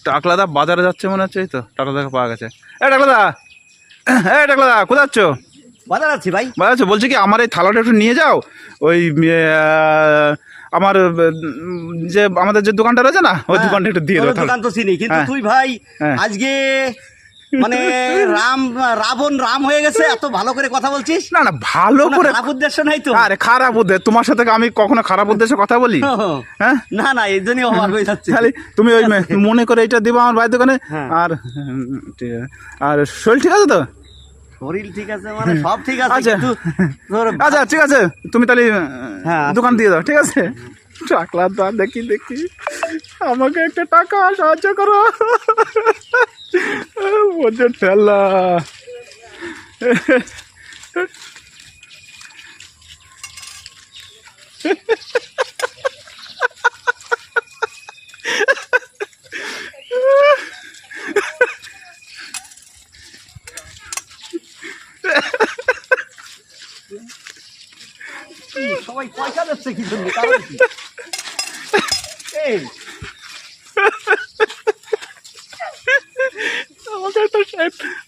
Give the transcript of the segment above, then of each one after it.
টাকলাদা বাজারে যাচ্ছে মনে হচ্ছে। এই তো টাকলাদাকে পাওয়া গেছে। টাকলাদা, টাকলাদা কোথায় যাচ্ছ? বাজার আছি ভাই। বাজার আছো? বলছি কি আমার এই থালাটা একটু নিয়ে যাও। ওই আমার যে আমাদের যে দোকানটা রয়েছে না, ওই দোকানটা একটু দিয়ে দাও। দোকান তো চিনি, কিন্তু তুই ভাই আজকে মানে রাবণ রাম হয়ে গেছে, এত ভালো করে কথা বলছিস। না না, ভালো করে, খারাপ উদ্দেশ্য নাই তো। আরে খারাপ উদ্দেশ্য? তোমার সাথে আমি কখনো খারাপ উদ্দেশ্যে কথা বলি? হ্যাঁ না না, এই জন্যই অবাক হয়ে যাচ্ছে। খালি তুমি ওই মনে করে এটা দিবা আমার ভাইয়ের দোকানে। আর আর শরীর ঠিক আছে তো? শরীর ঠিক আছে মানে সব ঠিক আছে। আচ্ছা ঠিক আছে, তুমি তাহলে দোকান দিয়ে দাও, ঠিক আছে? টাকলাদা দেখি দেখি, আমাকে একটা টাকা সাহায্য করো। বোঝো ঠেলা। সবাই পয়সা দিচ্ছে কি জন্য?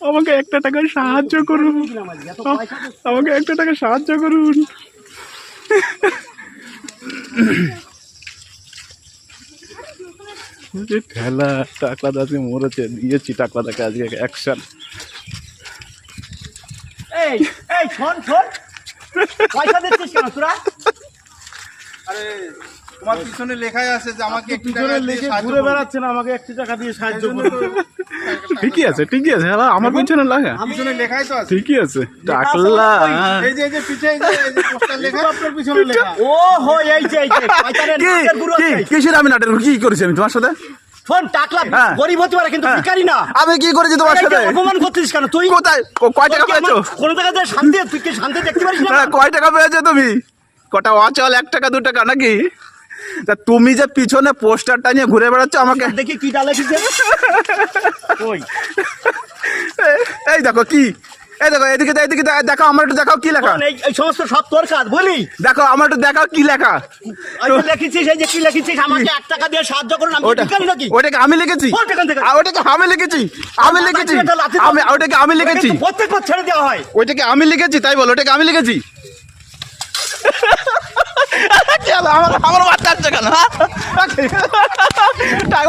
আমাকে একটা টাকা সাহায্য করুন, আমাকে একটা টাকা সাহায্য করুন। ঠেলা, টাকলাদা আজকে মরেছে, দিয়েছি টাকলাদাকে আজকে অ্যাকশন। এই এই শোন শোন, পয়সা দিচ্ছিস কেন তোরা? আরে তোমার পিছনে লেখাই আছে যে আমাকে একটু টাকা দিয়ে সাহায্য ঘুরে বেড়াচ্ছে না, আমাকে 1 টাকা দিয়ে সাহায্য করুন। ঠিকই আছে, ঠিকই আছে। হ্যাঁ, আমার পিছনে লাগা, পিছনে লেখাই তো আছে। ঠিকই আছে। টাকলা এই যে পিছে এই যে পোস্টার লেখা, আপনার পিছনে লেখা। ও হো, এই যে পয়সার গুরু আছে। কিসের আমি নাটের কি করেছি আমি তোমার সাথে? শোন, টাকলা গরিব হতে পারে কিন্তু ভিখারি না। আমি কি করেছি তোমার সাথে? অপমান করছিস কেন তুই? কোথায় কয় টাকা পেয়েছো? কোন জায়গাতে শান্তি, তুই কি শান্তি দেখতে পারিস না? কয় টাকা পেয়েছো তুমি? কটা অচল, 1 টাকা 2 টাকা নাকি? তা তুমি যে পিছনে পোস্টারটা নিয়ে ঘুরে বেড়াচ্ছ আমাকে দেখি কি ডালে দিছে। ওই এই দেখো কি, এই দেখো এদিকে এদিকে দেখো, আমার একটু দেখাও কি লেখা। এই সমস্ত সব তোর কাজ বলি। দেখো আমার একটু দেখাও কি লেখা। লিখেছিস এই যে কি লিখেছিস, আমাকে 1 টাকা দিয়ে সাহায্য করুন। আমি ভিখারি নাকি? ওটাকে আমি লিখেছি, ওটাকে আমি লিখেছি, আমি লিখেছি, ওটাকে আমি লিখেছি। প্রত্যেকবার ছেড়ে দেওয়া হয়। ওইটাকে আমি লিখেছি, তাই বলো, ওটাকে আমি লিখেছি। আমার বাচ্চা কেন টাকা